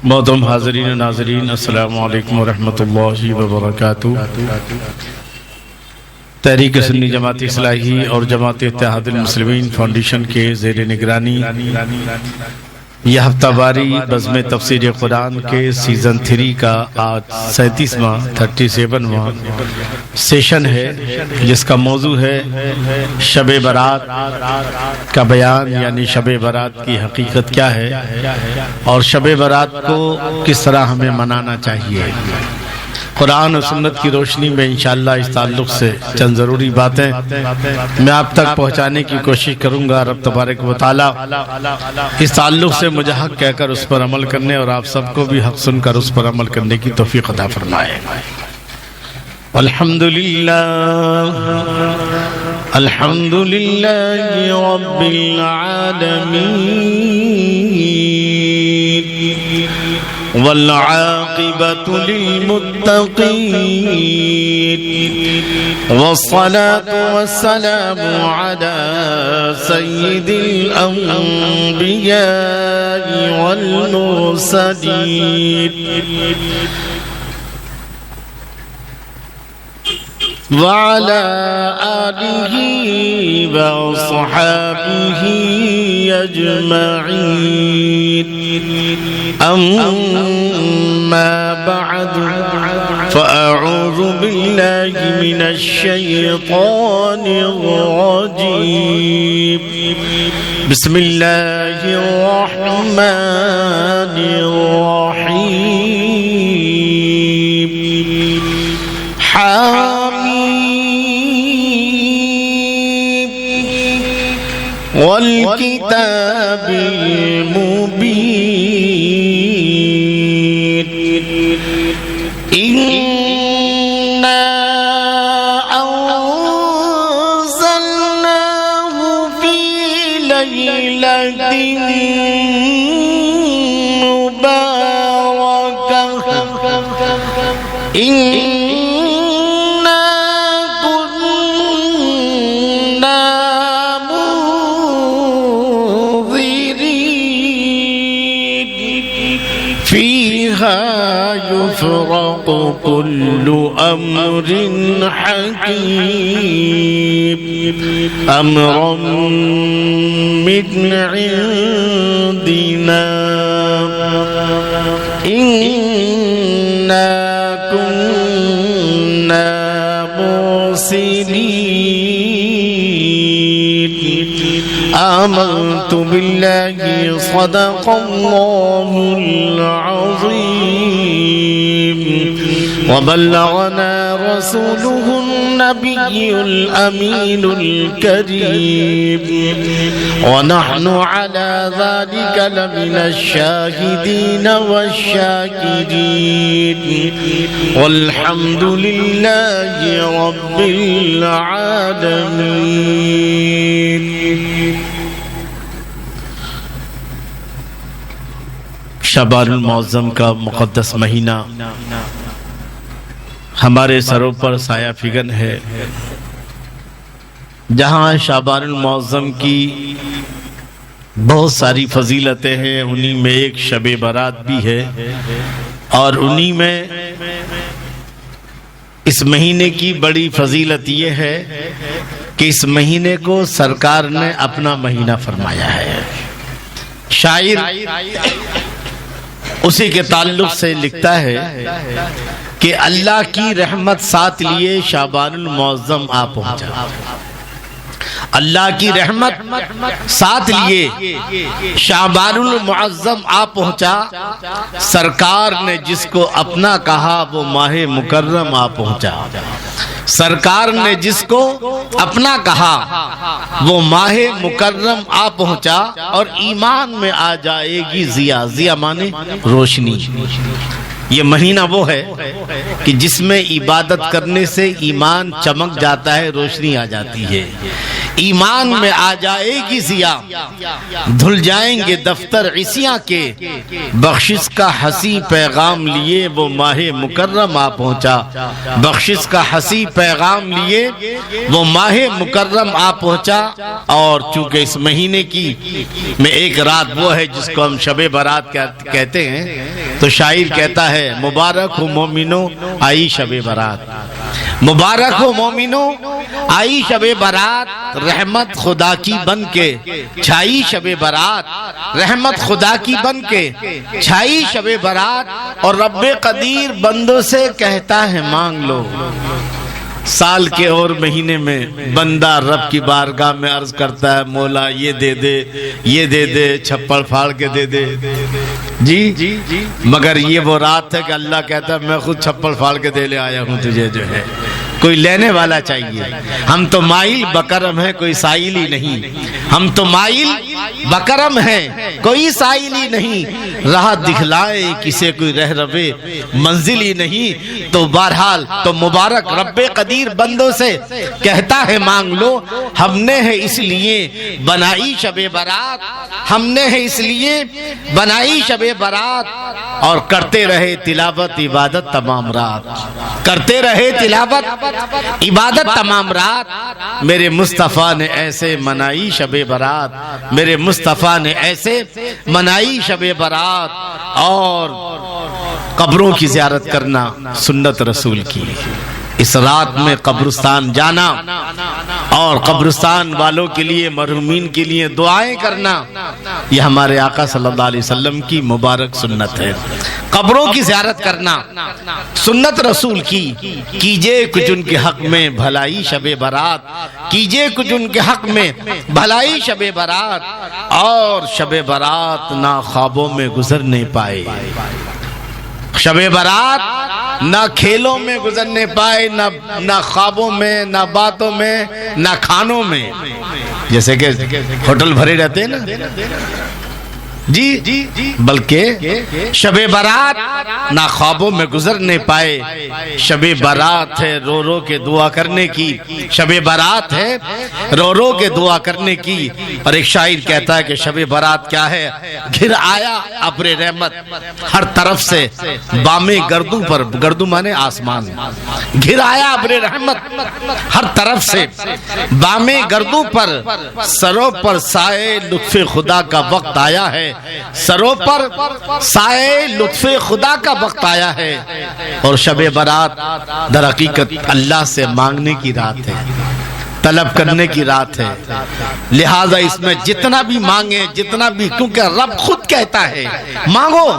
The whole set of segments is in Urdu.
محترم حاضرین و ناظرین، السلام علیکم ورحمۃ اللہ وبرکاتہ۔ تحریک سنی جماعت اصلاحی اور جماعت اتحاد المسلمین فاؤنڈیشن کے زیر نگرانی یہ ہفتہ واری بزم تفسیر قرآن کے سیزن 3 کا آج 37واں سیشن ہے، جس کا موضوع ہے شب برات کا بیان، یعنی شب برات کی حقیقت کیا ہے اور شب برات کو کس طرح ہمیں منانا چاہیے۔ قرآن و سنت کی روشنی میں انشاءاللہ اس تعلق سے چند ضروری باتیں میں آپ تک پہنچانے کی کوشش کروں گا۔ رب تبارک و تعالی اس تعلق سے مجھے حق کہہ کر اس پر عمل کرنے اور آپ سب کو بھی حق سن کر اس پر عمل کرنے کی توفیق عطا فرمائے۔ الحمدللہ رب العالمین والعاقبۃ للمتقین والصلاة والسلام علی سید الانبیاء والمرسلین وعلى آله وصحابه أجمعين، أما بعد فأعوذ بالله من الشيطان الرجيم، بسم الله الرحمن الرحيم، والکتاب المبین، انا انزلناه فی لیلۃ مبارکۃ، يفرق كل أمر حكيم، أمرا من عندنا، إنا كنا مرسلين، آمنت بالله صدق الله العظيم، وبلغنا رسوله النبي الأمين الكريم، ونحن على ذلك لمن الشاهدين والشاكرين، والحمد لله رب العالمين۔ شعبان المعظم کا مقدس مہینہ ہمارے سروں پر سایہ فگن ہے، جہاں شعبان المعظم کی بہت ساری فضیلتیں ہیں، انہی میں ایک شب برات بھی ہے، اور انہی میں اس مہینے کی بڑی فضیلت یہ ہے کہ اس مہینے کو سرکار نے اپنا مہینہ فرمایا ہے۔ شاعر اسی کے تعلق سے لکھتا ہے کہ اللہ کی رحمت ساتھ لیے شعبان المعظم آ پہنچا، اللہ کی رحمت ساتھ لیے شعبان المعظم آ پہنچا، سرکار نے جس کو اپنا کہا وہ ماہ مکرم آ پہنچا، سرکار نے جس کو اپنا کہا وہ ماہ مکرم آ پہنچا، اور ایمان میں آ جائے گی ضیا، ضیا مانے روشنی۔ یہ مہینہ وہ ہے کہ جس میں عبادت کرنے سے ایمان چمک جاتا ہے، روشنی آ جاتی ہے۔ ایمان میں آ جائے گی ضیا، دھل جائیں گے دفتر عصیاں کے، بخشش کا حسی پیغام لیے وہ ماہ مکرم آ پہنچا، بخشش کا حسی پیغام لیے وہ ماہ مکرم آ پہنچا۔ اور چونکہ اس مہینے کی میں ایک رات وہ ہے جس کو ہم شب برات کہتے ہیں، تو شاعر کہتا ہے مبارک ہو مومنو آئی شب برات، مبارک ہو مومنو آئی شب برات، رحمت خدا کی بن کے چھائی شب برات، رحمت خدا کی بن کے چھائی شب برات، اور رب قدیر بندوں سے کہتا ہے مانگ لو۔ سال کے اور مہینے میں بندہ رب کی بارگاہ میں عرض کرتا ہے مولا یہ دے دے، یہ دے دے، چھپڑ پھاڑ کے دے دے، جی مگر یہ وہ رات ہے کہ اللہ کہتا ہے میں خود چھپڑ پھاڑ کے دے لے آیا ہوں تجھے، جو ہے کوئی لینے والا چاہیے۔ ہم تو مائل بکرم ہیں، کوئی سائل ہی نہیں، ہم تو مائل بکرم ہیں، کوئی سائل ہی نہیں، راہ دکھلائے کسے کوئی رہ روے منزل ہی نہیں۔ تو بہرحال تو مبارک رب قدیر بندوں سے کہتا ہے مانگ لو، ہم نے ہے اس لیے بنائی شب برات، ہم نے ہے اس لیے بنائی شب برات، اور کرتے رہے تلاوت عبادت تمام رات، کرتے رہے تلاوت عبادت تمام رات۔ میرے مصطفیٰ نے ایسے منائی شب برات، میرے مصطفیٰ نے ایسے منائی شب برات۔ اور قبروں کی زیارت کرنا سنت رسول کی، اس رات میں قبرستان جانا اور قبرستان والوں کے لیے، مرحومین کے لیے دعائیں کرنا، یہ ہمارے آقا صلی اللہ علیہ وسلم کی مبارک سنت ہے۔ قبروں کی زیارت کرنا سنت رسول کی، کیجئے کچھ ان کے حق میں بھلائی شب برات، کیجئے کچھ ان کے حق میں بھلائی شب برات، اور شب برات نہ خوابوں میں گزرنے پائے، شب برات نہ کھیلوں میں گزرنے پائے، نہ خوابوں میں، نہ باتوں میں، نہ کھانوں میں، جیسے کہ ہوٹل بھرے رہتے ہیں نا، جی بلکہ شب برات نہ خوابوں میں گزرنے پائے، شب برات ہے رو رو کے دعا کرنے کی، شب برات ہے رو رو کے دعا کرنے کی۔ اور ایک شاعر کہتا ہے کہ شب برات کیا ہے، گھر آیا ابر رحمت ہر طرف سے بام گردوں پر، گردوں مانے آسمان، گھر آیا ابر رحمت ہر طرف سے بام گردوں پر، سروں پر سائے لطف خدا کا وقت آیا ہے، سروں پر سائے لطف خدا کا وقت آیا ہے۔ اور شب برات در حقیقت اللہ سے مانگنے کی رات ہے، طلب کرنے کی رات ہے، لہذا اس میں جتنا بھی مانگیں، جتنا بھی، کیونکہ رب خود کہتا ہے مانگو،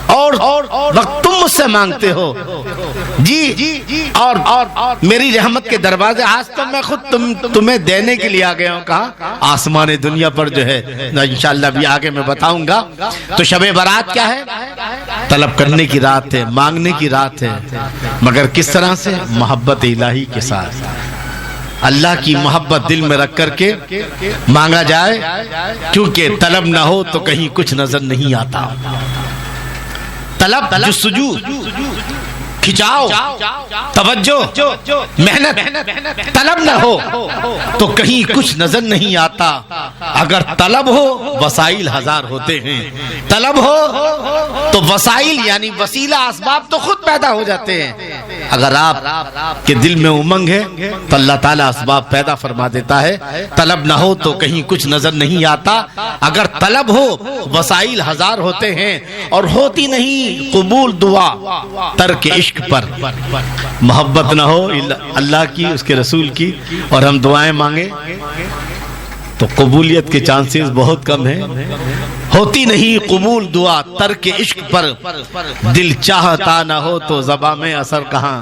اور وقت تم مجھ سے مانگتے ہو، جی اور میری رحمت کے دروازے آج تو میں خود تمہیں دینے کے لیے آ گیا ہوں۔ کہا آسمان دنیا پر جو ہے، انشاءاللہ بھی آگے میں بتاؤں گا۔ تو شب برات کیا ہے، طلب کرنے کی رات ہے، مانگنے کی رات ہے، مگر کس طرح سے، محبت الہی کے ساتھ، اللہ کی محبت دل میں رکھ کر کے مانگا جائے، کیونکہ طلب نہ ہو تو کہیں کچھ نظر نہیں آتا۔ طلب جستجو، کھچاؤ، توجہ، محنت، طلب نہ ہو تو کہیں کچھ نظر نہیں آتا۔ اگر طلب ہو وسائل ہزار ہوتے ہیں، طلب ہو تو وسائل یعنی وسیلہ اسباب تو خود پیدا ہو جاتے ہیں۔ اگر آپ کے دل میں امنگ ہے تو اللہ تعالیٰ اسباب پیدا فرما دیتا ہے۔ طلب نہ ہو تو کہیں کچھ نظر نہیں آتا، اگر طلب ہو وسائل ہزار ہوتے ہیں، اور ہوتی نہیں قبول دعا ترک عشق پر۔ محبت نہ ہو اللہ کی، اس کے رسول کی، اور ہم دعائیں مانگیں تو قبولیت کے چانسز بہت کم ہیں۔ ہوتی نہیں قبول دعا ترک عشق پر، دل چاہتا نہ ہو تو زبان میں اثر کہاں،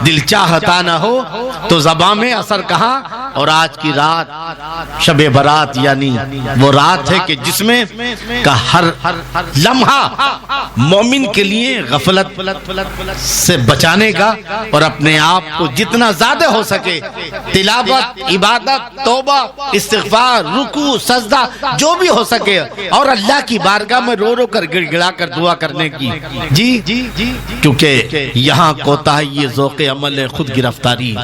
دل چاہتا نہ ہو تو زبان میں اثر کہاں۔ اور آج کی رات شب برات یعنی وہ رات ہے کہ جس میں کا ہر لمحہ مومن کے لیے غفلت سے بچانے کا، اور اپنے آپ کو جتنا زیادہ ہو سکے تلاوت، عبادت، توبہ، استغفار، رکوع، سجدہ، جو بھی ہو سکے، اور اللہ کی بارگاہ میں رو رو کر گڑ گڑا کر دعا کرنے کی، جی کیونکہ یہاں کوتاہی یہ ذوق عمل ہے، خود گرفتاری،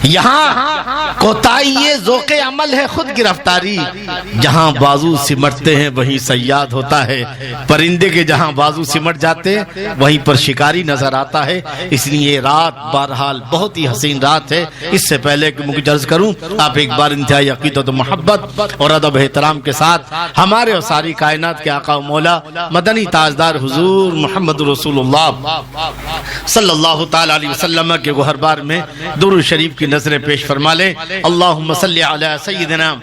یہاں کوتاہی ذوق عمل ہے خود گرفتاری، جہاں بازو سمٹتے ہیں وہیں صیاد ہوتا ہے، پرندے کے جہاں بازو سمٹ جاتے ہیں وہیں پر شکاری نظر آتا ہے۔ اس لیے رات بہرحال بہت ہی حسین رات ہے۔ اس سے پہلے کہ مجھے عرض کروں، آپ ایک بار انتہائی عقیدت و محبت اور ادب احترام کے ساتھ ہمارے اور ساری کائنات کے آقا و مولا مدنی تاجدار حضور محمد رسول اللہ صلی اللہ تعالی علیہ وسلم کے گوہر بار میں درود شریف کی نظریں پیش فرما لیں۔ اللہم صلی علی سیدنا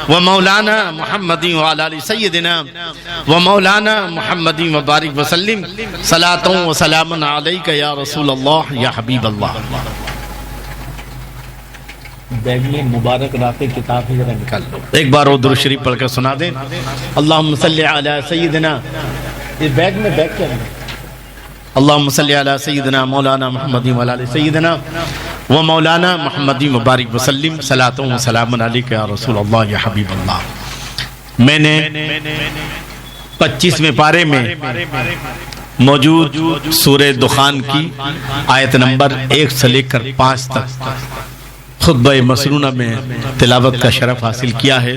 و مولانا محمد وعلی آل سیدنا و مولانا محمد وبارک وسلم صلاۃ و سلام علیک یا رسول اللہ یا حبیب اللہ۔ بیگ میں مبارک راتیں کتاب ہی ذرا نکال لو، ایک بار وہ درود شریف پڑھ کر سنا دیں۔ اللہم صلی علی سیدنا، یہ بیگ میں بیگ کیا ہے؟ اللہم صلی علی سیدنا مولانا محمد وعلی آل سیدنا و مولانا محمد مبارک وسلم صلاۃ و سلام علیک یا رسول اللہ یا حبیب اللہ۔ میں نے 25ویں پارے میں موجود سورہ دخان کی آیت نمبر 1 سے لے کر 5 تک خطبہ مسنونہ میں تلاوت کا شرف حاصل کیا ہے۔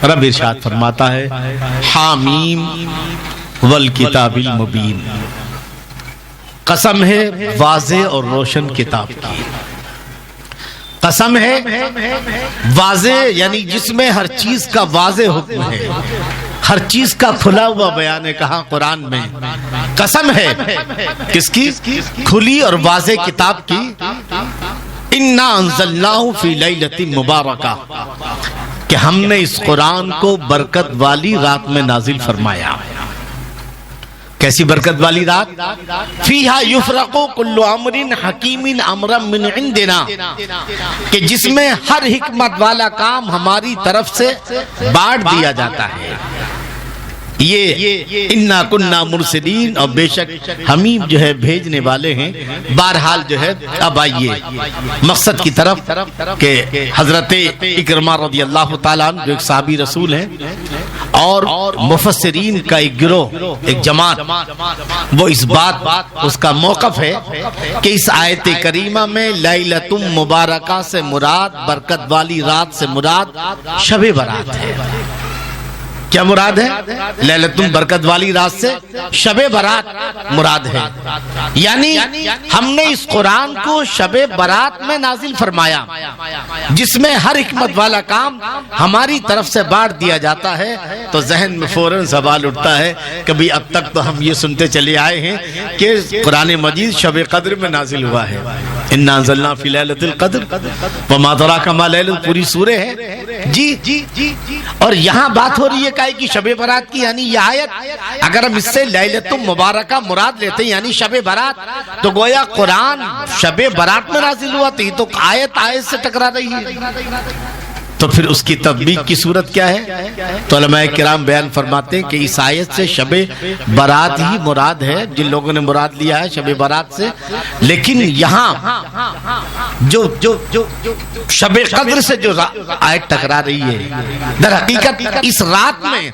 رب ارشاد فرماتا ہے، حامیم والکتاب المبین، قسم ہے واضح اور روشن کتاب کی، قسم ہے واضح یعنی جس میں ہر چیز کا واضح حکم ہے، ہر چیز کا کھلا ہوا بیان ہے۔ کہاں؟ قرآن میں۔ قسم ہے کس کی؟ کھلی اور واضح کتاب کی۔ اِنَّا أَنزَلْنَاهُ فِي لَيْلَةٍ مُبَارَكَةٍ، کہ ہم نے اس قرآن کو برکت والی رات میں نازل فرمایا۔ کیسی برکت والی رات؟ فِيهَا يُفْرَقُ كُلُّ أَمْرٍ حَكِيمٍ أَمْرًا مِّنْ عِنْدِنَا، کہ جس میں ہر حکمت والا کام ہماری طرف سے بانٹ دیا جاتا ہے۔ یہ اِنَّا كُنَّا مُرْسِلِينَ، اور بے شک ہمیں جو ہے بھیجنے والے ہیں۔ بہرحال جو ہے اب آئیے مقصد کی طرف کہ حضرت اکرمہ رضی اللہ تعالیٰ عنہ جو ایک صحابی رسول ہیں اور مفسرین کا ایک گروہ، ایک جماعت، وہ اس بات اس کا موقف ہے کہ اس آیت کریمہ میں لیلۃ مبارکہ سے مراد، برکت والی رات سے مراد شب برات ہے۔ کیا مراد ہے؟ لیلۃ برکت والی رات سے شب برات مراد ہے۔ یعنی ہم نے اس قرآن کو شب برات میں نازل فرمایا، جس میں ہر حکمت والا کام ہماری طرف سے بانٹ دیا جاتا ہے۔ تو ذہن میں فوراً سوال اٹھتا ہے، کبھی اب تک تو ہم یہ سنتے چلے آئے ہیں کہ قرآن مجید شب قدر میں نازل ہوا ہے۔ اِنَّا أَنزَلْنَا فِي لَيْلَةِ الْقَدْرِ وَمَا أَدْرَاكَ مَا لَيْلَةُ، پوری سورہ ہے جی۔ اور یہاں بات ہو رہی ہے کہ شب برات کی، یعنی یہ آیت اگر ہم اس سے لیلۃ مبارکہ مراد لیتے ہیں یعنی شب برات، تو گویا قرآن شب برات میں نازل ہوا، تو یہ تو آیت سے ٹکرا رہی ہے۔ تو پھر اس کی تطبیق کی صورت کیا ہے؟ تو علماء کرام بیان فرماتے ہیں کہ اس آیت سے شب برات ہی مراد ہے، جن لوگوں نے مراد لیا ہے شب برات سے۔ لیکن یہاں جو شب قدر سے جو آیت ٹکرا رہی ہے، در حقیقت اس رات میں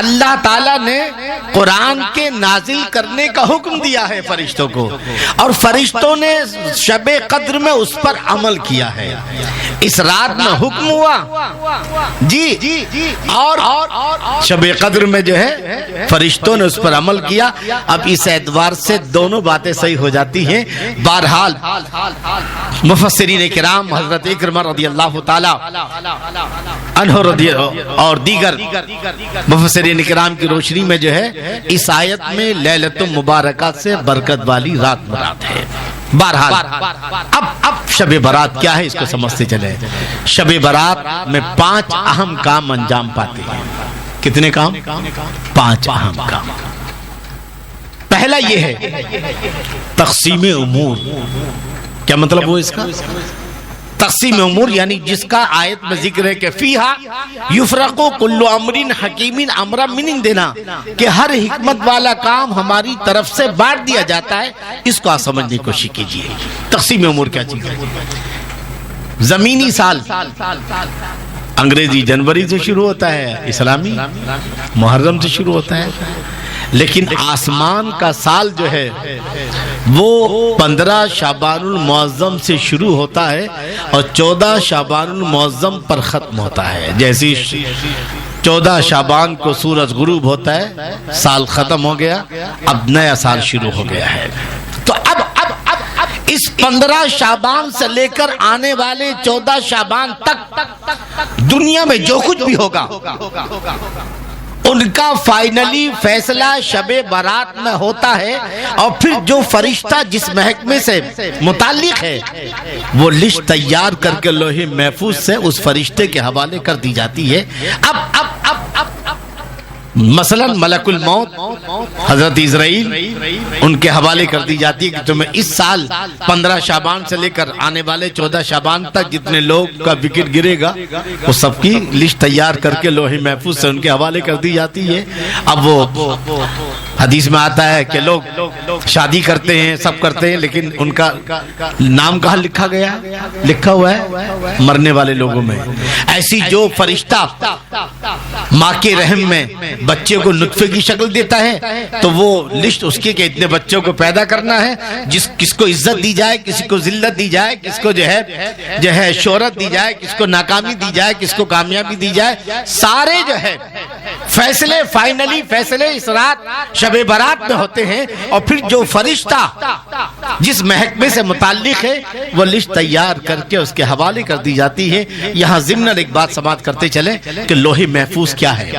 اللہ تعالیٰ نے قرآن کے نازل کرنے کا حکم دیا ہے فرشتوں کو، اور فرشتوں نے شب قدر میں اس پر عمل کیا ہے۔ اس رات میں حکم ہوا جی، اور شب قدر میں جو ہے فرشتوں نے اس پر عمل کیا۔ اب اس اعتبار سے دونوں باتیں صحیح ہو جاتی ہیں۔ بہرحال مفسرین کرام حضرت اکرمہ رضی اللہ تعالی عنہ اور دیگر مفسرین کرام کی روشنی میں جو ہے اس آیت میں لیلۃ مبارکہ سے برکت والی رات مراد ہے۔ بہرحال اب شب برات کیا ہے اس کو سمجھتے چلے۔ شب برات میں 5 اہم کام انجام پاتے ہیں۔ کتنے کام؟ 5 اہم کام۔ پہلا یہ ہے تقسیم امور۔ کیا مطلب وہ اس کا؟ تقسیم امور یعنی جس کا آیت میں ذکر ہے کہ فیہا یفرقو کل امر حکیم امرا من عندنا، کہ ہر حکمت والا کام ہماری طرف سے بانٹ دیا جاتا ہے۔ اس کو آپ سمجھنے کی کوشش کیجئے۔ تقسیم امور کیا چیز ہے؟ زمینی سال انگریزی جنوری سے شروع ہوتا ہے، اسلامی محرم سے شروع ہوتا ہے۔ لیکن آسمان کا سال جو ہے وہ 15 شعبان المعظم سے شروع ہوتا ہے اور 14 شعبان المعظم پر ختم ہوتا ہے. جیسی 14 شعبان کو سورج غروب ہوتا ہے سال ختم ہو گیا, اب نیا سال شروع ہو گیا ہے. تو اب اس 15 شعبان سے لے کر آنے والے 14 شعبان تک دنیا میں جو کچھ بھی ہوگا ان کا فائنلی فیصلہ شب برات میں ہوتا ہے, اور پھر جو فرشتہ جس محکمے سے متعلق ہے وہ لسٹ تیار کر کے لوح محفوظ سے اس فرشتے کے حوالے کر دی جاتی ہے. اب مثلا ملک الموت حضرت اسرائیل ان کے حوالے کر دی جاتی ہے کہ تمہیں اس سال 15 شعبان سے لے کر آنے والے 14 شعبان تک جتنے لوگ کا وکٹ گرے گا وہ سب کی لسٹ تیار کر کے لوح محفوظ سے ان کے حوالے کر دی جاتی ہے. اب وہ حدیث میں آتا ہے کہ لوگ شادی کرتے ہیں, سب کرتے ہیں, لیکن ان کا نام کہاں لکھا گیا؟ لکھا ہوا ہے مرنے والے لوگوں میں. ایسی جو فرشتہ ماں کے رحم میں بچے کو نطفے کی شکل دیتا ہے تو وہ لسٹ اس کی کہ اتنے بچوں کو پیدا کرنا ہے, کس کو عزت دی جائے, کسی کو ذلت دی جائے, کس کو جو ہے شہرت دی جائے, کس کو ناکامی دی جائے, کس کو کامیابی دی جائے, سارے جو ہے فیصلے فائنلی فیصلے اس رات شب برات میں ہوتے ہیں. اور پھر جو فرشتہ جس محکمے سے متعلق ہے وہ لسٹ تیار کر کے اس کے حوالے کر دی جاتی ہے. یہاں ضمن ایک بات سماعت کرتے چلیں کہ لوح محفوظ کیا ہے.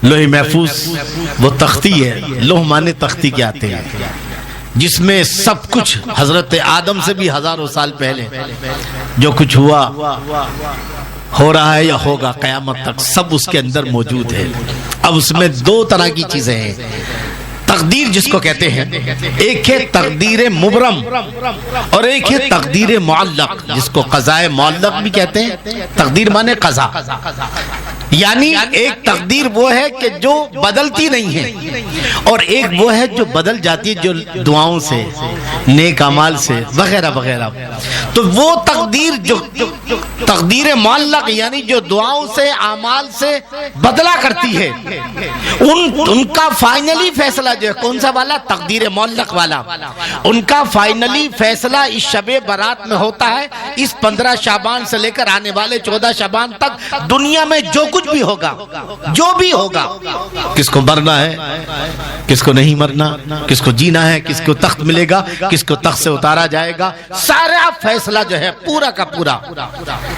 لوح محفوظ وہ تختی ہے, لوح مانے تختی کے آتے ہیں, جس میں سب کچھ حضرت آدم سے بھی ہزاروں سال پہلے جو کچھ ہوا, ہو رہا ہے یا ہوگا قیامت تک, سب اس کے اندر موجود ہے. اب اس میں 2 طرح کی چیزیں ہیں. تقدیر جس کو کہتے ہیں, ایک ہے تقدیر مبرم اور ایک ہے تقدیر معلق جس کو قضاء معلق بھی کہتے ہیں. تقدیر مانے قضا, یعنی ایک تقدیر وہ ہے کہ جو بدلتی نہیں ہے, اور ایک وہ ہے جو بدل جاتی ہے جو دعاؤں سے, نیک اعمال سے وغیرہ وغیرہ. تو وہ تقدیر جو تقدیر معلق یعنی جو دعاؤں سے اعمال سے بدلا کرتی ہے, ان کا فائنلی فیصلہ جو ہے کون سا والا؟ تقدیر معلق والا. ان کا فائنلی فیصلہ اس شب برات میں ہوتا ہے. اس 15 شعبان سے لے کر آنے والے 14 شعبان تک دنیا میں جو کچھ بھی ہوگا, جو بھی ہوگا, کس کو مرنا ہے, کس کو نہیں مرنا, کس کو جینا ہے, کس کو تخت ملے گا, کس کو تخت سے اتارا جائے گا, سارا فیصلہ جو ہے پورا کا پورا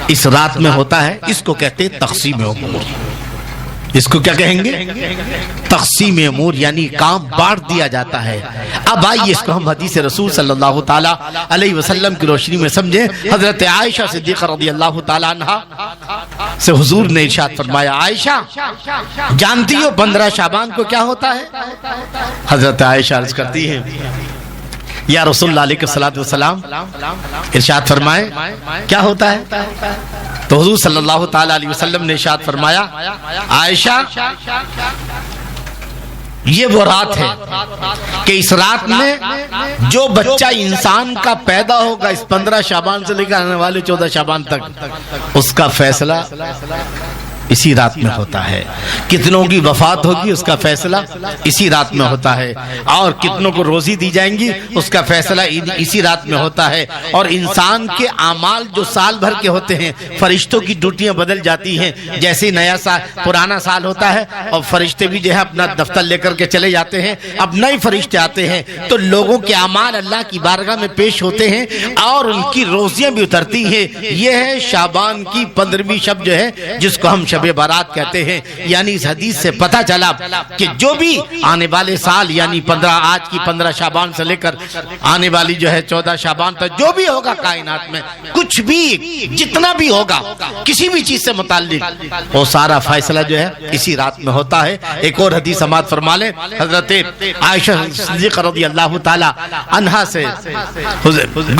اس رات میں ہوتا ہے. اس کو کہتے ہیں تقسیم امور. اس کو کیا کہیں گے؟ تقسیم امور, یعنی کام بانٹ دیا جاتا ہے. اب آئیے اس کو ہم حدیث رسول صلی اللہ تعالی علیہ وسلم کی روشنی میں سمجھیں. حضرت عائشہ صدیقہ رضی اللہ تعالی عنہا سے حضور نے ارشاد فرمایا, عائشہ جانتی ہو 15 شعبان کو کیا ہوتا ہے؟ حضرت عائشہ عرض کرتی ہے, یا رسول اللہ علیہ الصلوۃ والسلام ارشاد فرمائے کیا ہوتا ہے؟ تو حضور صلی اللہ تعالی علیہ وسلم نے ارشاد فرمایا, عائشہ یہ وہ رات ہے کہ اس رات میں جو بچہ انسان کا پیدا ہوگا اس 15 شعبان سے لے کر آنے والے 14 شعبان تک, اس کا فیصلہ اسی رات میں ہوتا ہے. کتنوں کی وفات ہوگی اس کا فیصلہ اسی رات میں ہوتا ہے, اور کتنوں کو روزی دی جائیں گی اس کا فیصلہ اسی رات میں ہوتا ہے. اور انسان کے اعمال جو سال بھر کے ہوتے ہیں, فرشتوں کی ڈیوٹیاں بدل جاتی ہیں. جیسے نیا سال پرانا سال ہوتا ہے اور فرشتے بھی جو ہے اپنا دفتر لے کر کے چلے جاتے ہیں, اب نئے فرشتے آتے ہیں تو لوگوں کے اعمال اللہ کی بارگاہ میں پیش ہوتے ہیں اور ان کی روزیاں بھی اترتی ہیں. یہ ہے شعبان کی 15ویں شب جو ہے جس کو ہم شب برات کہتے ہیں. یعنی اس حدیث سے پتہ چلا کہ جو بھی آنے والے سال یعنی 15 آج کی 15 شعبان سے لے کر آنے والی جو ہے 14 شعبان تک جو بھی ہوگا کائنات میں, کچھ بھی جتنا بھی ہوگا کسی بھی چیز سے متعلق وہ سارا فیصلہ جو ہے اسی رات میں ہوتا ہے. ایک اور حدیث سماعت فرما لیں. حضرت عائشہ صدیقہ رضی اللہ تعالی عنہا سے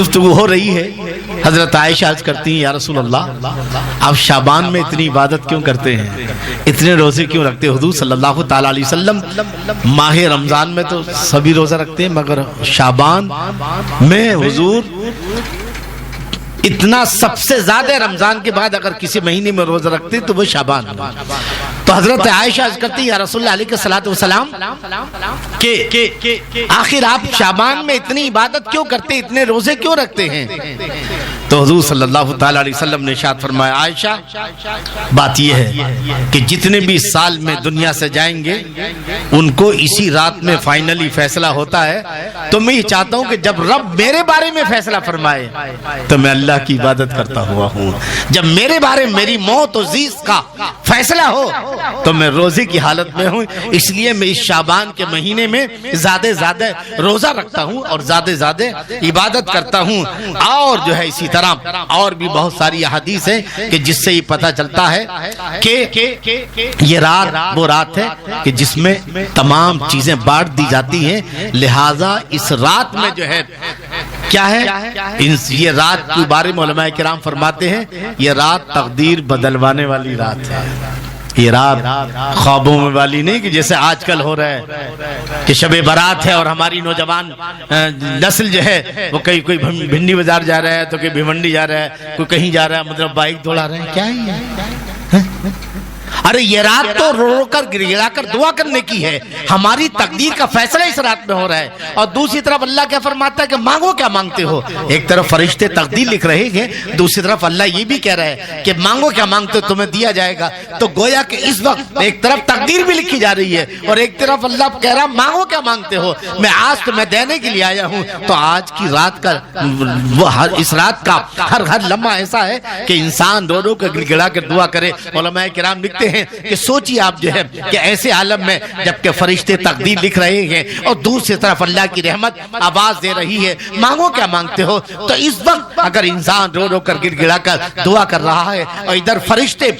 گفتگو ہو رہی ہے. حضرت عائشہ عرض کرتی ہیں, یا رسول اللہ آپ شعبان میں اتنی عبادت کیوں کرتے ہیں, اتنے روزے کیوں رکھتے ہیں؟ حضور صلی اللہ تعالی علیہ وسلم ماہ رمضان میں تو سبھی روزہ رکھتے ہیں, مگر شعبان میں حضور اتنا سب سے زیادہ رمضان کے بعد اگر کسی مہینے میں روزہ رکھتے تو وہ شعبان میں. تو حضرت عائشہ عرض کرتی ہے یا رسول اللہ علیہ السلام کہ آخر آپ شعبان میں اتنی عبادت کیوں کرتے، اتنے روزے کیوں رکھتے ہیں؟ تو حضور صلی اللہ تعالی علیہ وسلم نے ارشاد فرمایا عائشہ بات یہ ہے کہ جتنے بھی سال میں دنیا سے جائیں گے ان کو اسی رات میں فائنلی فیصلہ ہوتا ہے، تو میں یہ چاہتا ہوں کہ جب رب میرے بارے میں فیصلہ فرمائے تو میں اللہ کی عبادت کرتا ہوا ہوں، جب میرے بارے میں میری موت و زیست کا فیصلہ ہو تو میں روزے کی حالت میں ہوں، اس لیے میں اس شعبان کے مہینے میں زیادہ روزہ رکھتا ہوں اور زیادہ عبادت کرتا ہوں۔ اور جو ہے اسی طرح اور بھی بہت ساری احادیث ہیں کہ جس سے یہ پتہ چلتا ہے کہ یہ رات وہ رات ہے کہ جس میں تمام چیزیں بانٹ دی جاتی ہیں، لہٰذا اس رات میں جو ہے کیا ہے، یہ رات کے بارے میں علماء کرام فرماتے ہیں یہ رات تقدیر بدلوانے والی رات ہے، یہ رات خوابوں میں والی نہیں کہ جیسے آج کل ہو رہا ہے کہ شب برات ہے اور ہماری نوجوان نسل جو ہے وہ کوئی بھنڈی بازار جا رہا ہے تو کوئی بھیونڈی جا رہا ہے، کوئی کہیں جا رہا ہے، مطلب بائک دوڑا رہے ہیں، کیا ہی ہے؟ ارے یہ رات تو رو رو کر گڑگڑا کر دعا کرنے کی ہے، ہماری تقدیر کا فیصلہ اس رات میں ہو رہا ہے۔ اور دوسری طرف اللہ کیا فرماتا ہے کہ مانگو کیا مانگتے ہو، ایک طرف فرشتے تقدیر لکھ رہے ہیں، دوسری طرف اللہ یہ بھی کہہ رہا ہے کہ مانگو کیا مانگتے ہو تمہیں دیا جائے گا۔ تو گویا کہ اس وقت ایک طرف تقدیر بھی لکھی جا رہی ہے اور ایک طرف اللہ کہہ رہا مانگو کیا مانگتے ہو، میں آج تمہیں دینے کے لیے آیا ہوں۔ تو آج کی رات کا اس رات کا ہر لمحہ ایسا ہے کہ انسان رو رو کر گڑگڑا کر دعا کرے۔ علماء کرام لکھتے ہیں کہ سوچیے آپ جو ہے کہ ایسے عالم میں جبکہ فرشتے تقدیر لکھ رہے ہیں اور دوسری طرف اللہ کی رحمت آواز دے رہی ہے مانگو کیا مانگتے ہو، تو اس وقت اگر انسان رو رو کر گڑگڑا کر دعا کر رہا ہے اور ادھر فرشتے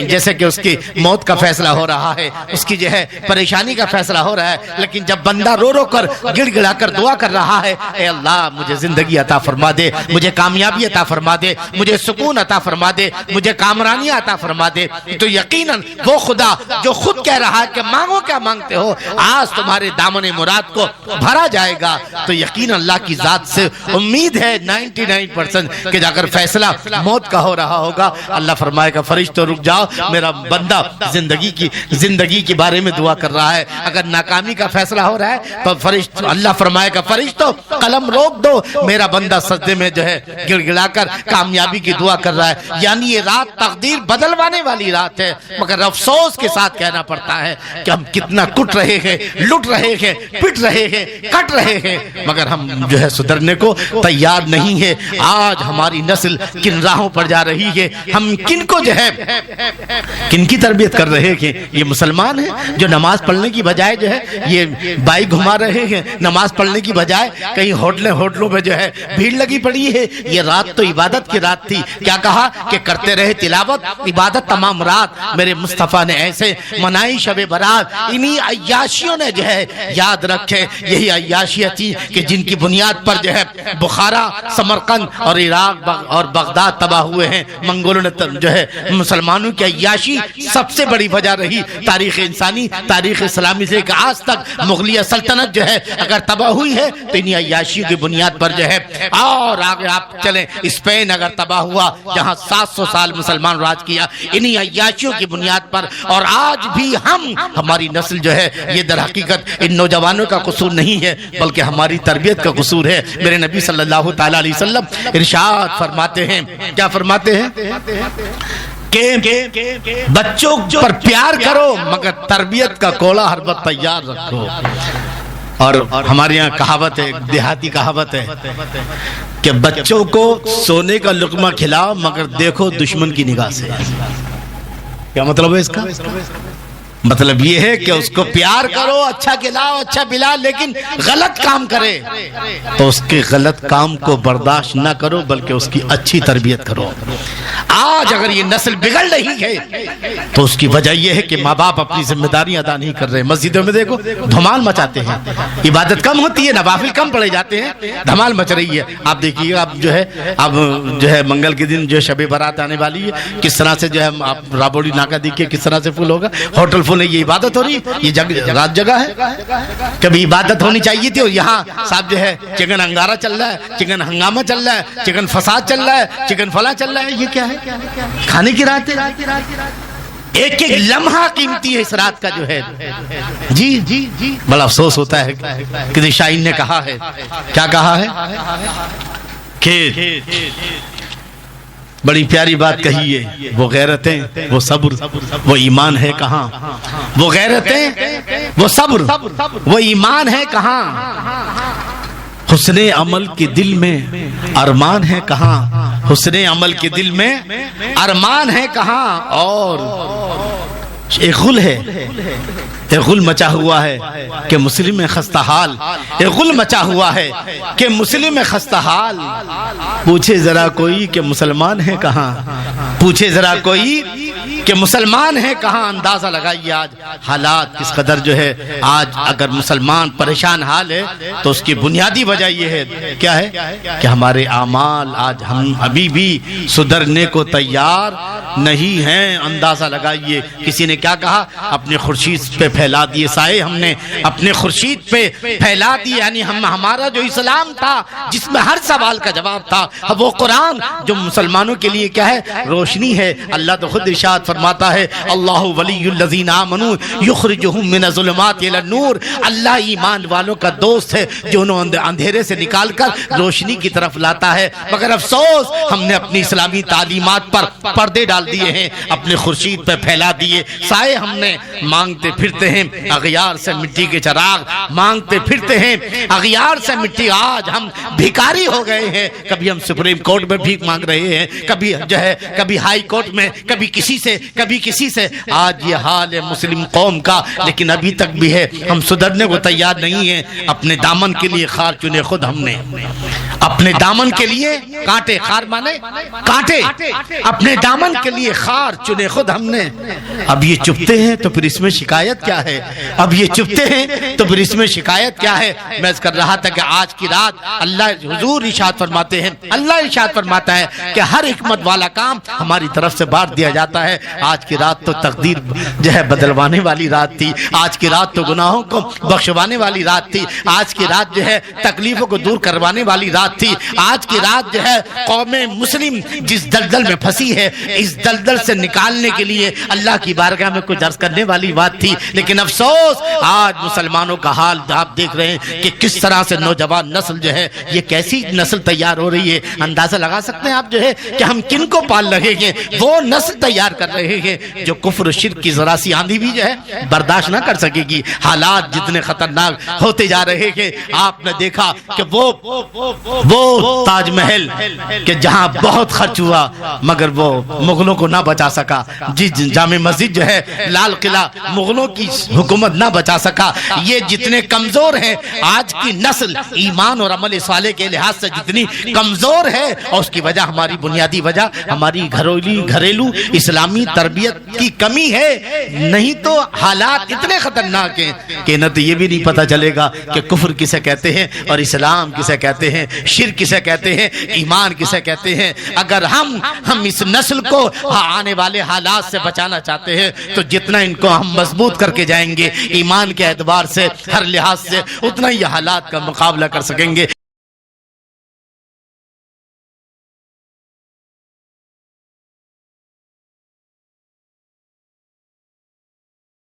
جیسے کہ اس کی موت کا فیصلہ ہو رہا ہے، اس کی جو ہے پریشانی کا فیصلہ ہو رہا ہے، لیکن جب بندہ رو رو کر گڑگڑا کر دعا کر رہا ہے اے اللہ مجھے زندگی عطا فرما دے، مجھے کامیابی عطا فرما دے، مجھے سکون عطا فرما دے، مجھے کامرانیاں عطا فرما دے، تو یقیناً وہ خدا جو خود کہہ رہا ہے کہ مانگو کیا مانگتے ہو آج تمہارے دامن مراد کو بھرا جائے گا۔ تو یقین اللہ کی ذات سے امید ہے 99% کہ اگر فیصلہ موت کا ہو رہا ہوگا اللہ فرمائے گا فرشتوں رک جاؤ، میرا بندہ زندگی کے بارے میں دعا کر رہا ہے۔ اگر ناکامی کا فیصلہ ہو رہا ہے تو اللہ فرمائے گا فرشتوں قلم روک دو، میرا بندہ سجدے میں جو ہے گڑ گڑا کر کامیابی کی دعا کر رہا ہے۔ یعنی یہ رات تقدیر بدلوانے والی رات ہے، مگر افسوس کے ساتھ کہنا پڑتا ہے کہ ہم کتنا کٹ رہے ہیں، لٹ رہے ہیں، پٹ رہے ہیں، کٹ رہے ہیں، مگر ہم جو ہے سدھرنے کو تیار نہیں ہے۔ آج ہماری نسل کن راہوں پر جا رہی ہے، ہم کن کو جو ہے کن کی تربیت کر رہے ہیں؟ یہ مسلمان ہیں جو نماز پڑھنے کی بجائے جو ہے یہ بائک گھما رہے ہیں، نماز پڑھنے کی بجائے کہیں ہوٹلوں میں جو ہے بھیڑ لگی پڑی ہے۔ یہ رات تو عبادت کی رات تھی، کیا کہا کہ کرتے رہے تلاوت عبادت تمام رات، میرے مصطفیٰ نے ایسے منائی شب برات۔ انہی عیاشیوں نے جو ہے یاد رکھے یہی عیاشیاں تھی کہ جن کی بنیاد پر جو ہے بخارا، سمرقند اور عراق اور بغداد تباہ ہوئے ہیں۔ منگولوں نے جو ہے مسلمانوں کی عیاشی سب سے بڑی وجہ رہی۔ تاریخ انسانی، تاریخ اسلامی سے کہ آج تک مغلیہ سلطنت جو ہے اگر تباہ ہوئی ہے تو انہی عیاشیوں کی بنیاد پر جو ہے، اور آگے آپ چلیں اسپین اگر تباہ ہوا جہاں 700 سال مسلمان راج کیا، انہی عیاشیوں کی بنیاد پر۔ اور آج بھی ہماری نسل جو ہے یہ در حقیقت ان نوجوانوں کا قصور نہیں ہے بلکہ ہماری تربیت کا قصور ہے۔ میرے نبی صلی اللہ تعالی علیہ وسلم ارشاد فرماتے ہیں، کیا فرماتے ہیں کہ بچوں پر پیار کرو مگر تربیت کا کوڑا ہر وقت تیار رکھو۔ اور ہمارے یہاں کہاوت ہے، دیہاتی کہاوت ہے کہ بچوں کو سونے کا لقمہ کھلاؤ مگر دیکھو دشمن کی نگاہ سے۔ کیا مطلب ہے اس کا؟ مطلب یہ ہے کہ اس کو پیار کرو، اچھا کھلاؤ، اچھا پلاؤ، لیکن غلط کام کرے تو اس کے غلط کام کو برداشت نہ کرو بلکہ اس کی اچھی تربیت کرو۔ آج اگر یہ نسل بگڑ رہی ہے تو اس کی وجہ یہ ہے کہ ماں باپ اپنی ذمہ داری ادا نہیں کر رہے۔ مسجدوں میں دیکھو دھمال مچاتے ہیں، عبادت کم ہوتی ہے، نوافل کم پڑھے جاتے ہیں، دھمال مچ رہی ہے۔ آپ دیکھیے اب جو ہے منگل کے دن جو شب برات آنے والی ہے، کس طرح سے جو ہے آپ رابوڑی ناکہ دیکھیے کس طرح سے فل ہوگا، ہوٹل فل ہے۔ یہ عبادت ہو رہی ہے، یہ رات جگہ ہے، کبھی عبادت ہونی چاہیے تھی اور یہاں صاحب جو ہے چکن انگارہ چل رہا ہے، چکن ہنگامہ چل رہا ہے، چکن فساد چل رہا ہے، چکن فلاں چل رہا ہے۔ یہ کیا ہے؟ کھانے کی رات ہے۔ ایک ایک لمحہ قیمتی ہے اس رات کا جو ہے. جی بڑا افسوس ہوتا ہے کہ شاعر نے کہا ہے، کیا کہا ہے کہ بڑی پیاری بات کہی ہے، وہ غیرتیں وہ صبر وہ ایمان ہے کہاں، وہ غیرتیں وہ صبر وہ ایمان ہے کہاں، حسن عمل کے دل میں ارمان ہے کہاں، حسن عمل کے دل میں ارمان ہے کہاں. اور ایک غل ہے، ایک غل مچا ہوا ہے کہ مسلم میں خستہ حال، ایک غل مچا ہوا ہے کہ مسلم میں خستہ حال. پوچھے ذرا کوئی کہ مسلمان ہے کہاں، پوچھے ذرا کوئی کہ مسلمان ہے کہاں. اندازہ لگائیے آج حالات کس قدر جو ہے. آج اگر مسلمان پریشان حال ہے تو اس کی بنیادی وجہ یہ ہے، کیا ہے کہ ہمارے اعمال آج ہم ابھی بھی سدھرنے کو تیار نہیں ہیں. اندازہ لگائیے، کسی نے کیا کہا، اپنے خورشید پہ پھیلا دیے سائے، ہم نے اپنے خورشید پہ پھیلا دیے. یعنی ہمارا جو اسلام تھا جس میں ہر سوال کا جواب تھا، وہ قرآن جو مسلمانوں کے لیے کیا ہے، روشنی ہے. اللہ تو خود ارشاد فرماتا ہے، اللہ ولی الذین آمنوا یخرجہم من الظلمات الی النور. اللہ ایمان والوں کا دوست ہے جو انہیں اندھیرے سے نکال کر روشنی کی طرف لاتا ہے. مگر افسوس ہم نے اپنی اسلامی تعلیمات پر پردے ڈال دیے ہیں، اپنے خورشید پہ پھیلا دیے سائے. ہم نے مانگتے پھرتے ہیں اغیار سے مٹی کے چراغ، مانگتے پھرتے ہیں اغیار سے مٹی. آج ہم بھیکاری ہو گئے ہیں. کبھی ہم سپریم کورٹ میں بھیک مانگ رہے ہیں، کبھی جو ہے کبھی ہائی کورٹ میں، کبھی کسی سے کبھی کسی سے. آج یہ حال ہے مسلم قوم کا. لیکن ابھی تک بھی ہے، ہم سدھرنے کو تیار نہیں ہیں. اپنے دامن کے لیے خار چنے خود ہم نے، اپنے دامن کے لیے کانٹے، خار مانے کانٹے، اپنے دامن کے لیے خار چنے خود ہم نے. اب یہ چپتے ہیں تو پھر اس میں شکایت کیا ہے، اب یہ چپتے ہیں تو پھر اس میں شکایت کیا ہے. میں اس کر رہا تھا کہ آج کی رات اللہ حضور ارشاد فرماتے ہیں، اللہ ارشاد فرماتا ہے کہ ہر حکمت والا کام ہماری طرف سے بانٹ دیا جاتا ہے. آج کی رات تو تقدیر جو ہے بدلوانے والی رات تھی. آج کی رات تو گناہوں کو بخشوانے والی رات تھی. آج کی رات جو ہے تکلیفوں کو دور کروانے والی رات تھی. آج کی رات جو ہے قوم مسلم جس دلدل میں پھنسی ہے، اس دلدل سے نکالنے کے لیے اللہ کی بارگاہ میں کچھ عرض کرنے والی بات تھی. لیکن افسوس آج مسلمانوں کا حال آپ دیکھ رہے ہیں کہ کس طرح سے نوجوان نسل جو ہے، یہ کیسی نسل تیار ہو رہی ہے. اندازہ لگا سکتے ہیں آپ جو ہے کہ ہم کن کو پال رہے ہیں. وہ نسل تیار کر رہے ہیں جو کفر و شرک کی ذرا سی آندھی بھی جو ہے برداشت نہ کر سکے گی. حالات جتنے خطرناک ہوتے جا رہے ہیں. آپ نے دیکھا کہ وہ تاج محل کہ جہاں بہت خرچ ہوا مگر وہ مغلوں کو نہ بچا سکا. جی جامع مسجد جو ہے، لال قلعہ، مغلوں کی حکومت نہ بچا سکا. یہ جتنے کمزور ہیں آج کی نسل ایمان اور عمل صالح کے لحاظ سے جتنی کمزور ہے، اور اس کی وجہ ہماری بنیادی وجہ ہماری گھریلو اسلامی تربیت کی کمی ہے. نہیں تو حالات اتنے خطرناک ہیں کہ نہ تو یہ بھی نہیں پتہ چلے گا کہ کفر کسے کہتے ہیں اور اسلام کسے کہتے ہیں، شرک کسے کہتے ہیں، ایمان کسے کہتے ہیں. اگر ہم اس نسل کو آنے والے حالات سے بچانا چاہتے ہیں تو جتنا ان کو ہم مضبوط کر کے جائیں گے ایمان کے اعتبار سے، ہر لحاظ سے، اتنا ہی حالات کا مقابلہ کر سکیں گے.